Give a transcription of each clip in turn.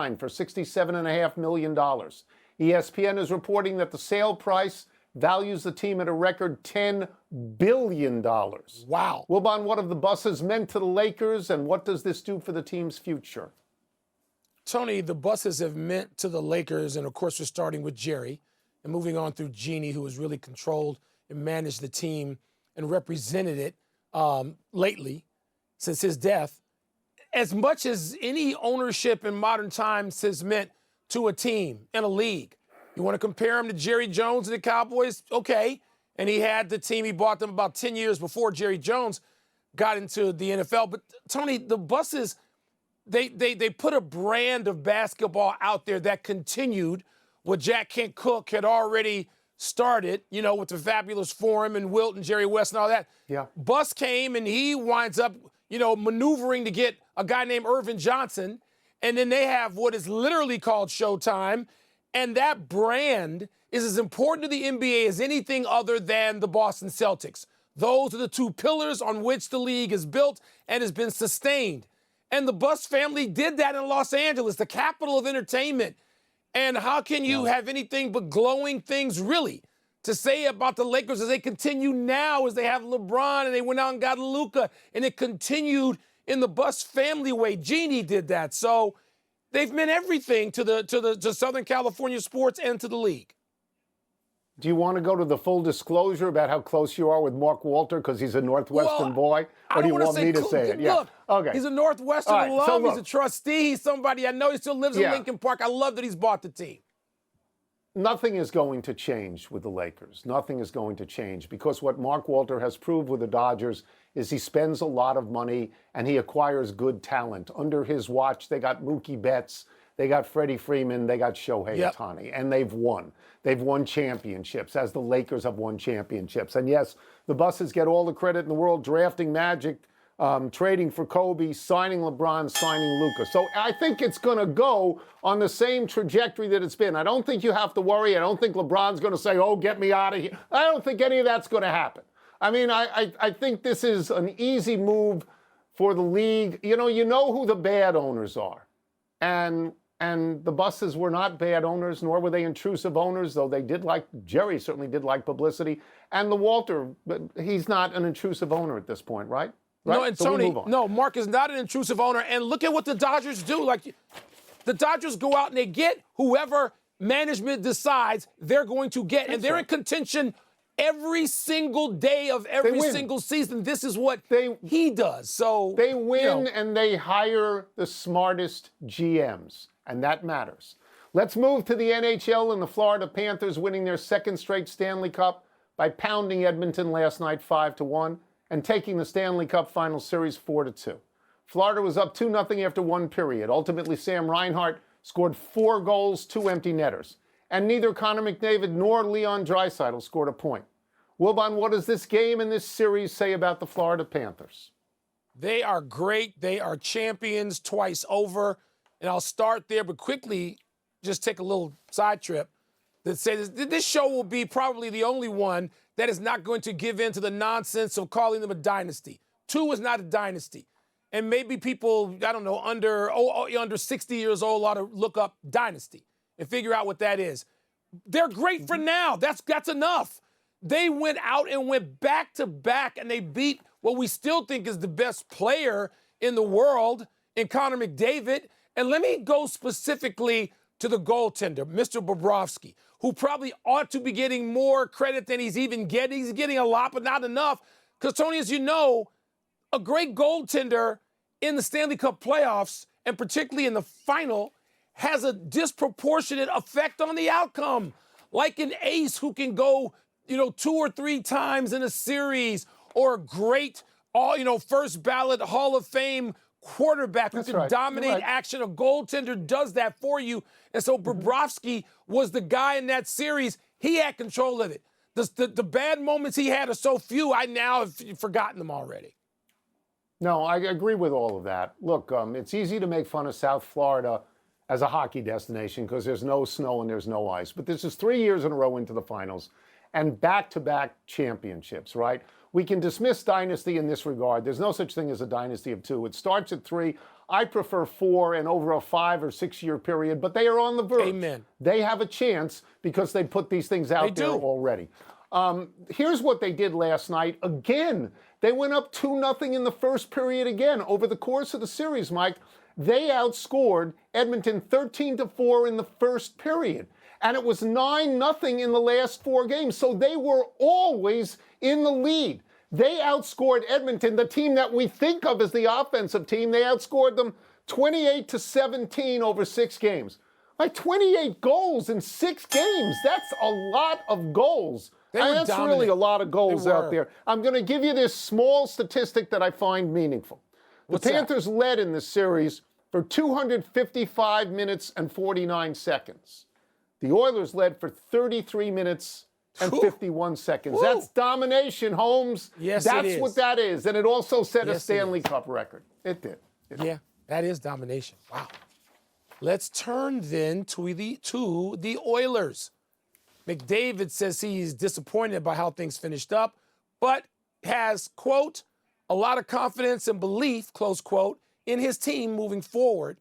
for $67.5 million. ESPN is reporting that the sale price values the team at a record $10 billion. Wow. Wilbon, what have the buses meant to the Lakers, and what does this do for the team's future? Tony, the buses have meant to the Lakers, and of course we're starting with Jerry and moving on through Jeanie, who has really controlled and managed the team and represented it lately since his death, as much as any ownership in modern times has meant to a team and a league. You want to compare him to Jerry Jones and the Cowboys? Okay. And he had the team, he bought them about 10 years before Jerry Jones got into the NFL. But, Tony, the buses, they put a brand of basketball out there that continued what Jack Kent Cooke had already started, you know, with the Fabulous Forum and Wilt and Jerry West and all that. Yeah. Bus came and he winds up, you know, maneuvering to get a guy named Irvin Johnson. And then they have what is literally called Showtime. And that brand is as important to the NBA as anything other than the Boston Celtics. Those are the two pillars on which the league is built and has been sustained. And the Buss family did that in Los Angeles, the capital of entertainment. And how can you have anything but glowing things, really, to say about the Lakers as they continue now, as they have LeBron and they went out and got Luka, and it continued in the Buss family way. Jeanie did that. So they've meant everything to Southern California sports and to the league. Do you want to go to the full disclosure about how close you are with Mark Walter because he's a Northwestern boy? Or do you want me to say it? Look, okay. He's a Northwestern alum. He's a trustee. He's somebody I know. He still lives in Lincoln Park. I love that he's bought the team. Nothing is going to change with the Lakers. Nothing is going to change because what Mark Walter has proved with the Dodgers is he spends a lot of money and he acquires good talent. Under his watch, they got Mookie Betts, they got Freddie Freeman, they got Shohei Ohtani, and they've won. They've won championships, as the Lakers have won championships. And yes, the Busses get all the credit in the world, drafting Magic, trading for Kobe, signing LeBron, signing Luka. So I think it's going to go on the same trajectory that it's been. I don't think you have to worry. I don't think LeBron's going to say, oh, get me out of here. I don't think any of that's going to happen. I mean, I think this is an easy move for the league. You know who the bad owners are. And the Busses were not bad owners, nor were they intrusive owners, though they did like, Jerry certainly did like publicity. And the Walter, but he's not an intrusive owner at this point, right? No, and so Tony, no, Mark is not an intrusive owner. And look at what the Dodgers do. Like, the Dodgers go out and they get whoever management decides they're going to get. And they're in contention every single day of every single season. This is what he does. So they win and they hire the smartest GMs. And that matters. Let's move to the NHL and the Florida Panthers winning their second straight Stanley Cup by pounding Edmonton last night 5-1 and taking the Stanley Cup Final Series 4-2. Florida was up 2-0 after one period. Ultimately, Sam Reinhart scored 4 goals, 2 empty netters. And neither Connor McDavid nor Leon Draisaitl scored a point. Wilbon, what does this game and this series say about the Florida Panthers? They are great. They are champions twice over. And I'll start there, but quickly just take a little side trip that says this show will be probably the only one that is not going to give in to the nonsense of calling them a dynasty. 2 is not a dynasty. And maybe people, I don't know, under 60 years old ought to look up dynasty and figure out what that is. They're great for now. That's enough. They went out and went back-to-back, and they beat what we still think is the best player in the world in Connor McDavid. And let me go specifically to the goaltender, Mr. Bobrovsky, who probably ought to be getting more credit than he's even getting. He's getting a lot, but not enough. Because, Tony, as you know, a great goaltender in the Stanley Cup playoffs, and particularly in the final, has a disproportionate effect on the outcome. Like an ace who can go, 2 or 3 times in a series, or a great, first ballot Hall of Fame quarterback who can dominate action. A goaltender does that for you. And so Bobrovsky was the guy in that series. He had control of it. The bad moments he had are so few, I now have forgotten them already. No, I agree with all of that. Look, it's easy to make fun of South Florida as a hockey destination because there's no snow and there's no ice. But this is 3 years in a row into the finals and back-to-back championships, right? We can dismiss dynasty in this regard. There's no such thing as a dynasty of 2. It starts at 3. I prefer 4 and over a 5 or 6 year period, but they are on the verge. Amen. They have a chance because they put these things out there already. Here's what they did last night. Again, they went up 2-0 in the first period again. Over the course of the series, Mike, they outscored Edmonton 13-4 in the first period. And it was 9-0 in the last 4 games. So they were always in the lead. They outscored Edmonton, the team that we think of as the offensive team. They outscored them 28-17 over 6 games. Like 28 goals in 6 games. That's a lot of goals. That's dominant. Really a lot of goals out there. I'm going to give you this small statistic that I find meaningful. The Panthers led in this series for 255 minutes and 49 seconds. The Oilers led for 33 minutes and 51 seconds. Woo. That's domination, Holmes. Yes, That's it is. what that is. And it also set a Yes, Stanley Cup record. It did. Yeah, that is domination. Wow. Let's turn then to the Oilers. McDavid says he's disappointed by how things finished up, but has, quote, a lot of confidence and belief, close quote, in his team moving forward.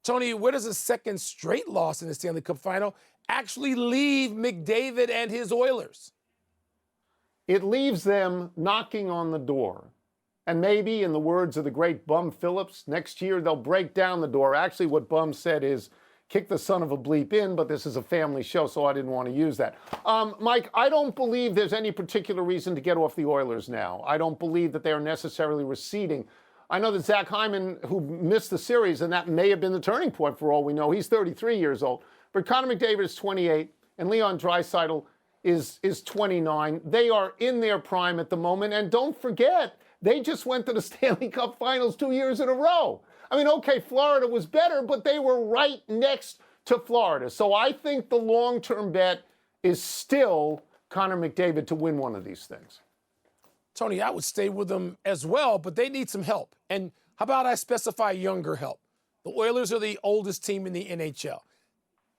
Tony, where does a second straight loss in the Stanley Cup final actually leave McDavid and his Oilers? It leaves them knocking on the door. And maybe, in the words of the great Bum Phillips, next year they'll break down the door. Actually, what Bum said is, kick the son of a bleep in, but this is a family show, so I didn't want to use that. Mike, I don't believe there's any particular reason to get off the Oilers now. I don't believe that they are necessarily receding. I know that Zach Hyman, who missed the series, and that may have been the turning point for all we know. He's 33 years old. But Connor McDavid is 28, and Leon Draisaitl is 29. They are in their prime at the moment. And don't forget, they just went to the Stanley Cup Finals 2 years in a row. I mean, okay, Florida was better, but they were right next to Florida. So I think the long-term bet is still Connor McDavid to win one of these things. Tony, I would stay with them as well, but they need some help. And how about I specify younger help? The Oilers are the oldest team in the NHL.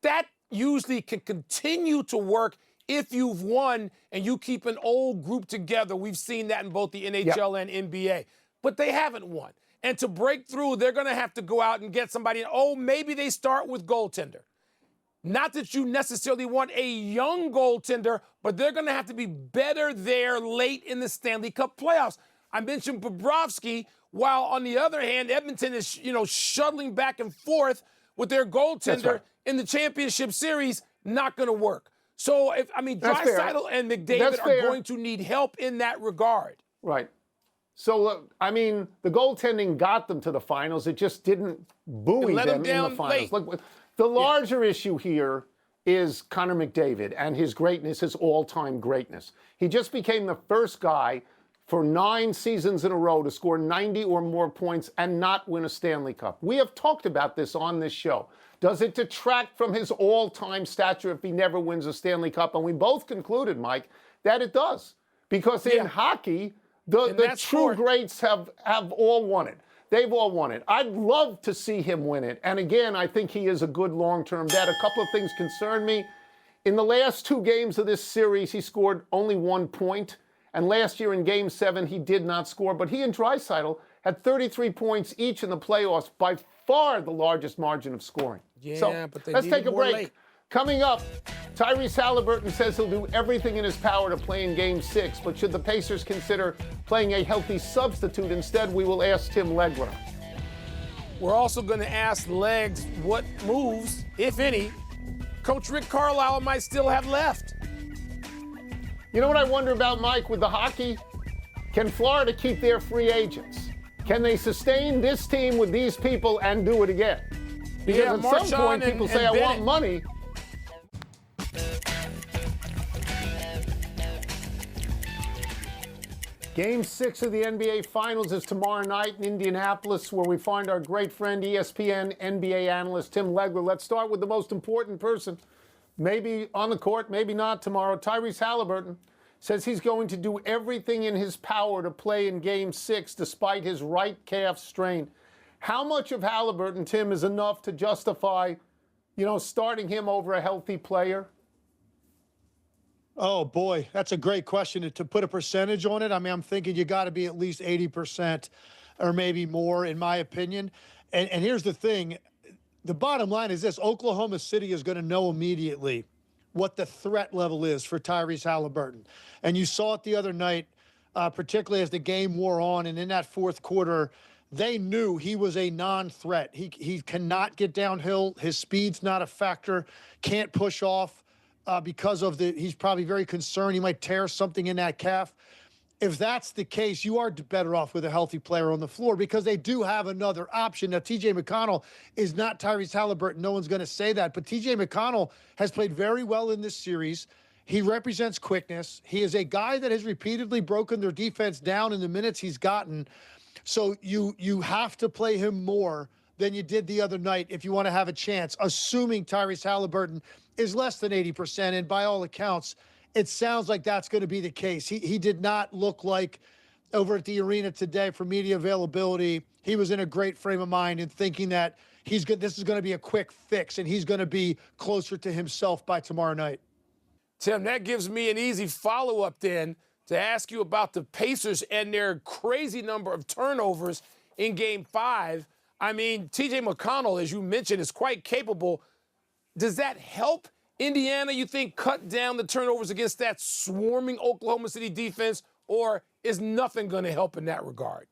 That usually can continue to work if you've won and you keep an old group together. We've seen that in both the NHL and NBA. But they haven't won. And to break through, they're going to have to go out and get somebody. Oh, maybe they start with goaltender. Not that you necessarily want a young goaltender, but they're going to have to be better there late in the Stanley Cup playoffs. I mentioned Bobrovsky, while on the other hand, Edmonton is, shuttling back and forth with their goaltender in the championship series. Not going to work. So, Draisaitl and McDavid are going to need help in that regard. Right. So, the goaltending got them to the finals. It just didn't buoy them in the finals. Look, the larger issue here is Connor McDavid and his greatness, his all-time greatness. He just became the first guy for 9 seasons in a row to score 90 or more points and not win a Stanley Cup. We have talked about this on this show. Does it detract from his all-time stature if he never wins a Stanley Cup? And we both concluded, Mike, that it does. Because in hockey, the true greats have all won it. They've all won it. I'd love to see him win it. And again, I think he is a good long-term bet. A couple of things concern me. In the last 2 games of this series, he scored only 1 point. And last year in Game 7, he did not score. But he and Draisaitl had 33 points each in the playoffs, by far the largest margin of scoring. Yeah, so but let's take a break. Late. Coming up, Tyrese Halliburton says he'll do everything in his power to play in Game 6, but should the Pacers consider playing a healthy substitute instead? We will ask Tim Legler. We're also going to ask Legs what moves, if any, Coach Rick Carlisle might still have left. You know what I wonder about, Mike, with the hockey? Can Florida keep their free agents? Can they sustain this team with these people and do it again? Because at some point, people say, I want money. Game 6 of the NBA Finals is tomorrow night in Indianapolis, where we find our great friend, ESPN NBA analyst Tim Legler. Let's start with the most important person, maybe on the court, maybe not tomorrow. Tyrese Halliburton says he's going to do everything in his power to play in Game 6 despite his right calf strain. How much of Halliburton, Tim, is enough to justify, starting him over a healthy player? Oh, boy, that's a great question. To put a percentage on it, I'm thinking you got to be at least 80% or maybe more, in my opinion. And here's the thing. The bottom line is this: Oklahoma City is going to know immediately what the threat level is for Tyrese Halliburton. And you saw it the other night, particularly as the game wore on. And in that fourth quarter, they knew he was a non-threat. He cannot get downhill. His speed's not a factor. Can't push off because of he's probably very concerned he might tear something in that calf. If that's the case, you are better off with a healthy player on the floor because they do have another option. Now, T.J. McConnell is not Tyrese Halliburton. No one's going to say that. But T.J. McConnell has played very well in this series. He represents quickness. He is a guy that has repeatedly broken their defense down in the minutes he's gotten. So you have to play him more than you did the other night if you want to have a chance, assuming Tyrese Halliburton is less than 80%. And by all accounts, it sounds like that's going to be the case. He did not look like over at the arena today for media availability. He was in a great frame of mind and thinking that this is going to be a quick fix and he's going to be closer to himself by tomorrow night. Tim, that gives me an easy follow-up then to ask you about the Pacers and their crazy number of turnovers in Game 5. I mean, T.J. McConnell, as you mentioned, is quite capable. Does that help Indiana, you think, cut down the turnovers against that swarming Oklahoma City defense, or is nothing going to help in that regard?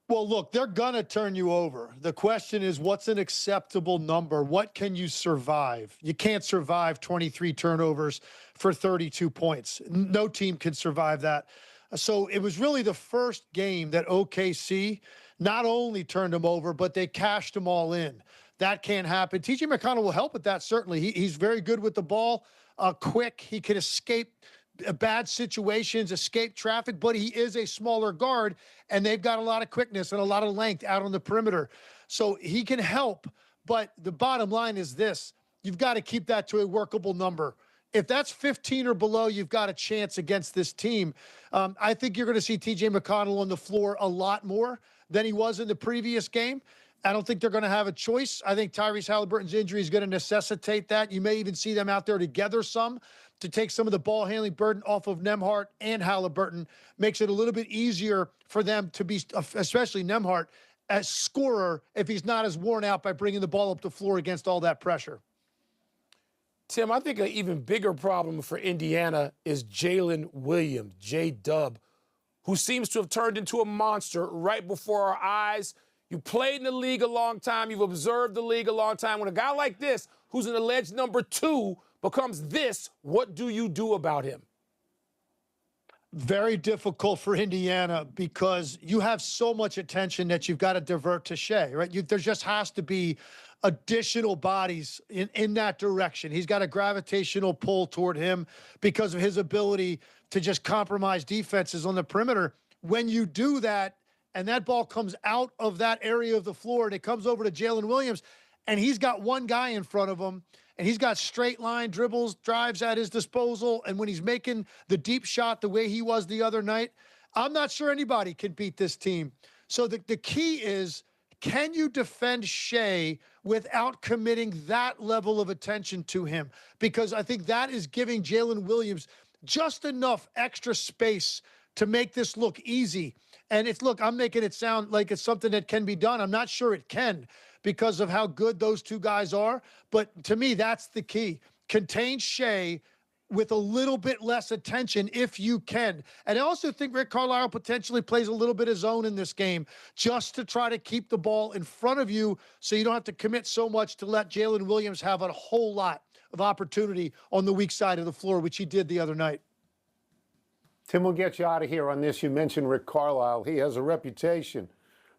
Well, look, they're going to turn you over. The question is, what's an acceptable number? What can you survive? You can't survive 23 turnovers for 32 points. No team can survive that. So it was really the first game that OKC not only turned them over, but they cashed them all in. That can't happen. T.J. McConnell will help with that, certainly. He's very good with the ball, quick. He can escape bad situations, escape traffic, but he is a smaller guard, and they've got a lot of quickness and a lot of length out on the perimeter. So he can help, but the bottom line is this. You've got to keep that to a workable number. If that's 15 or below, you've got a chance against this team. I think you're going to see T.J. McConnell on the floor a lot more than he was in the previous game. I don't think they're going to have a choice. I think Tyrese Halliburton's injury is going to necessitate that. You may even see them out there together some to take some of the ball handling burden off of Nembhard and Halliburton. Makes it a little bit easier for them to be, especially Nembhard, as scorer if he's not as worn out by bringing the ball up the floor against all that pressure. Tim, I think an even bigger problem for Indiana is Jalen Williams, J-Dub, who seems to have turned into a monster right before our eyes. You played in the league a long time. You've observed the league a long time. When a guy like this, who's an alleged number 2, becomes this, what do you do about him? Very difficult for Indiana because you have so much attention that you've got to divert to Shea, right? There just has to be additional bodies in that direction. He's got a gravitational pull toward him because of his ability to just compromise defenses on the perimeter. When you do that, and that ball comes out of that area of the floor and it comes over to Jalen Williams, and he's got one guy in front of him, and he's got straight line dribbles, drives at his disposal, and when he's making the deep shot the way he was the other night, I'm not sure anybody can beat this team. So the key is, can you defend Shea without committing that level of attention to him? Because I think that is giving Jalen Williams just enough extra space to make this look easy. And look, I'm making it sound like it's something that can be done. I'm not sure it can because of how good those two guys are. But to me, that's the key. Contain Shea with a little bit less attention if you can. And I also think Rick Carlisle potentially plays a little bit of zone in this game just to try to keep the ball in front of you so you don't have to commit so much to let Jalen Williams have a whole lot of opportunity on the weak side of the floor, which he did the other night. Tim, we'll get you out of here on this. You mentioned Rick Carlisle. He has a reputation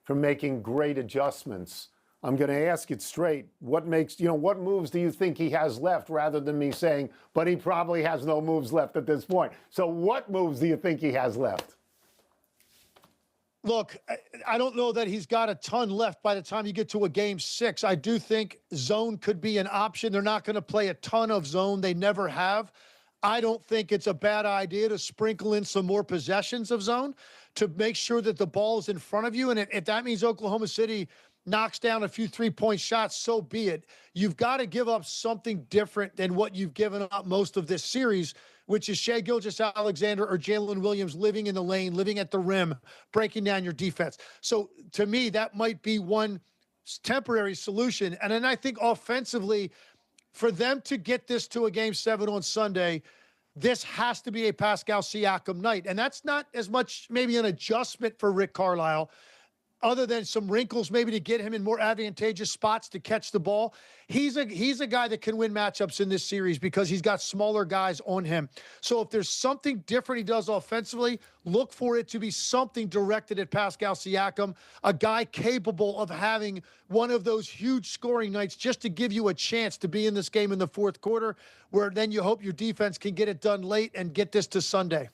for making great adjustments. I'm going to ask it straight. What moves do you think he has left, rather than me saying, but he probably has no moves left at this point? So what moves do you think he has left? Look, I don't know that he's got a ton left by the time you get to a game 6. I do think zone could be an option. They're not going to play a ton of zone. They never have. I don't think it's a bad idea to sprinkle in some more possessions of zone to make sure that the ball is in front of you. And if that means Oklahoma City knocks down a few three-point shots, so be it. You've got to give up something different than what you've given up most of this series, which is Shai Gilgeous-Alexander or Jalen Williams living in the lane, living at the rim, breaking down your defense. So to me, that might be one temporary solution. And then I think offensively, for them to get this to a Game 7 on Sunday, this has to be a Pascal Siakam night. And that's not as much maybe an adjustment for Rick Carlisle, other than some wrinkles maybe to get him in more advantageous spots to catch the ball. He's a guy that can win matchups in this series because he's got smaller guys on him. So if there's something different he does offensively, look for it to be something directed at Pascal Siakam, a guy capable of having one of those huge scoring nights just to give you a chance to be in this game in the fourth quarter, where then you hope your defense can get it done late and get this to Sunday.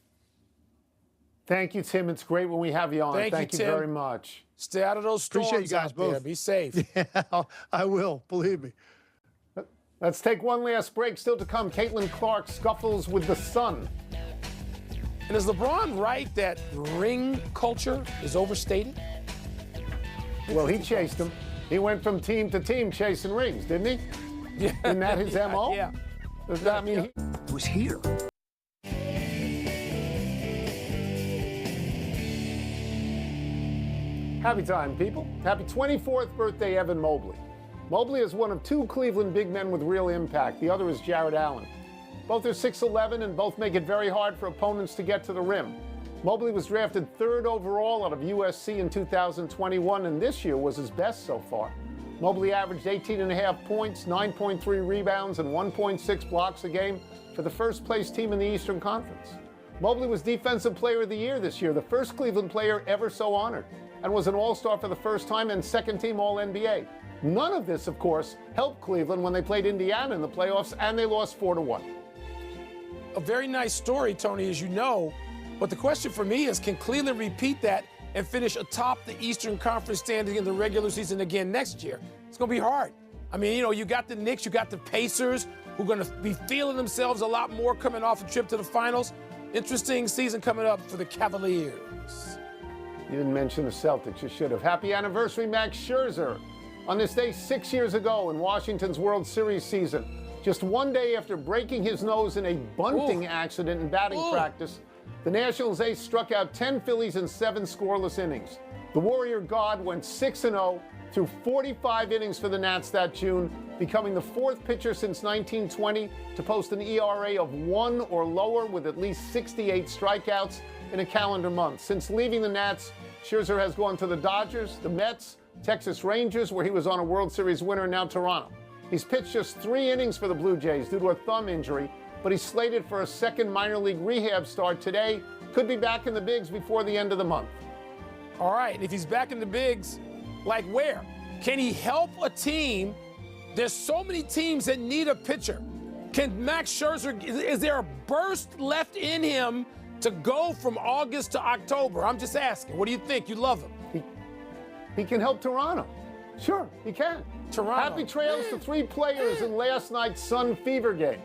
Thank you, Tim. It's great when we have you on. Thank you Tim. very much. Stay out of those storms. Appreciate you guys out there. both. Be safe. Yeah, I will. Believe me. Let's take one last break. Still to come, Caitlin Clark scuffles with the Sun. And is LeBron right that ring culture is overstated? Well, he chased him. He went from team to team chasing rings, didn't he? Yeah. Isn't that his MO? Yeah. Does that mean He was here. Happy time, people. Happy 24th birthday, Evan Mobley. Mobley is one of two Cleveland big men with real impact. The other is Jared Allen. Both are 6'11", and both make it very hard for opponents to get to the rim. Mobley was drafted 3rd overall out of USC in 2021, and this year was his best so far. Mobley averaged 18.5 points, 9.3 rebounds, and 1.6 blocks a game for the first-place team in the Eastern Conference. Mobley was Defensive Player of the Year this year, the first Cleveland player ever so honored, and was an All-Star for the first time and second-team All-NBA. None of this, of course, helped Cleveland when they played Indiana in the playoffs, and they lost 4-1. A very nice story, Tony, as you know. But the question for me is, can Cleveland repeat that and finish atop the Eastern Conference standing in the regular season again next year? It's going to be hard. I mean, you know, you got the Knicks, you got the Pacers, who are going to be feeling themselves a lot more coming off a trip to the finals. Interesting season coming up for the Cavaliers. You didn't mention the Celtics. You should have. Happy anniversary, Max Scherzer. On this day 6 years ago in Washington's World Series season, just one day after breaking his nose in a bunting accident in batting practice, the Nationals ace struck out 10 Phillies in 7 scoreless innings. The Warrior God went 6-0 through 45 innings for the Nats that June, becoming the 4th pitcher since 1920 to post an ERA of 1 or lower with at least 68 strikeouts in a calendar month. Since leaving the Nats, Scherzer has gone to the Dodgers, the Mets, Texas Rangers, where he was on a World Series winner, and now Toronto. He's pitched just 3 innings for the Blue Jays due to a thumb injury, but he's slated for a second minor league rehab start today. Could be back in the bigs before the end of the month. All right, and if he's back in the bigs, like where? Can he help a team? There's so many teams that need a pitcher. Can Max Scherzer, is there a burst left in him to go from August to October? I'm just asking. What do you think? You love him. He can help Toronto. Sure, he can. Toronto. Happy trails to 3 players in last night's Sun Fever game.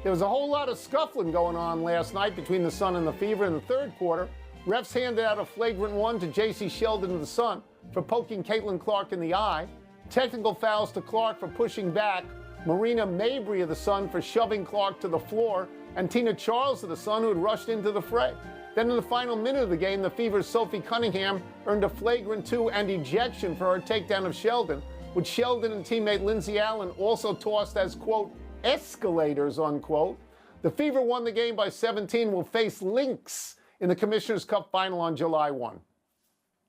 There was a whole lot of scuffling going on last night between the Sun and the Fever in the 3rd quarter. Refs handed out a flagrant 1 to J.C. Sheldon of the Sun for poking Caitlin Clark in the eye. Technical fouls to Clark for pushing back. Marina Mabry of the Sun for shoving Clark to the floor. And Tina Charles of the Sun, who had rushed into the fray. Then in the final minute of the game, the Fever's Sophie Cunningham earned a flagrant 2 and ejection for her takedown of Sheldon, which Sheldon and teammate Lindsey Allen also tossed as, quote, escalators, unquote. The Fever won the game by 17, will face Lynx in the Commissioner's Cup final on July 1.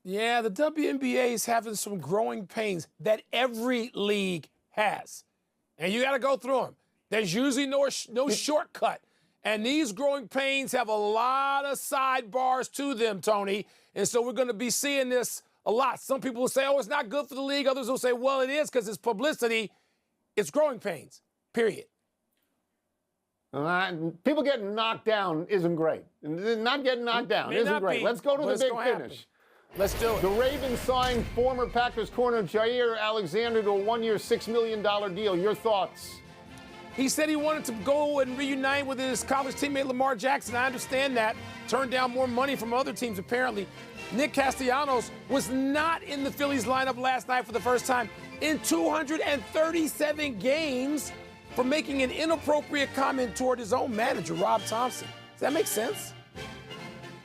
Yeah, the WNBA is having some growing pains that every league has. And you got to go through them. There's usually no shortcut. And these growing pains have a lot of sidebars to them, Tony. And so we're going to be seeing this a lot. Some people will say, oh, it's not good for the league. Others will say, well, it is because it's publicity. It's growing pains, period. People getting knocked down isn't great. Not getting knocked down isn't great. Let's go to the big finish. Let's do it. The Ravens signed former Packers corner Jair Alexander to a 1-year, $6 million deal. Your thoughts? He said he wanted to go and reunite with his college teammate Lamar Jackson. I understand that. Turned down more money from other teams, apparently. Nick Castellanos was not in the Phillies lineup last night for the first time in 237 games. for making an inappropriate comment toward his own manager, Rob Thompson. Does that make sense?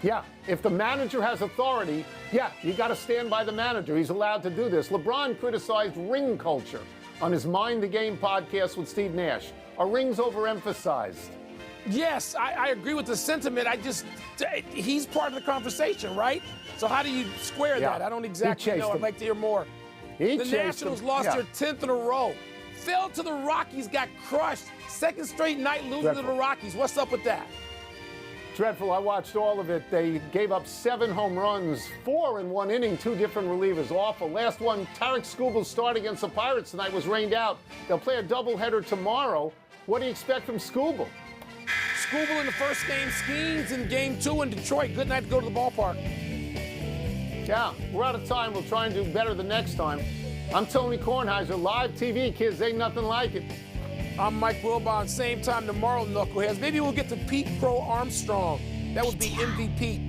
Yeah, if the manager has authority, yeah, you got to stand by the manager. He's allowed to do this. LeBron criticized ring culture on his Mind the Game podcast with Steve Nash. Are rings overemphasized? Yes, I agree with the sentiment. He's part of the conversation, right? So how do you square that? I don't exactly know. I'd like to hear more. The Nationals lost their 10th in a row. Fell to the Rockies, got crushed. Second straight night losing to the Rockies. What's up with that? Dreadful. I watched all of it. They gave up 7 home runs, 4 in 1 inning, 2 different relievers. Awful. Last one, Tarek Skubal's start against the Pirates tonight was rained out. They'll play a doubleheader tomorrow. What do you expect from Skubal? Skubal in the first game, Skeens in game 2 in Detroit. Good night to go to the ballpark. Yeah, we're out of time. We'll try and do better the next time. I'm Tony Kornheiser, live TV, kids. Ain't nothing like it. I'm Mike Wilbon. Same time tomorrow, Knuckleheads. Maybe we'll get to Pete Crow Armstrong. That would be MVP.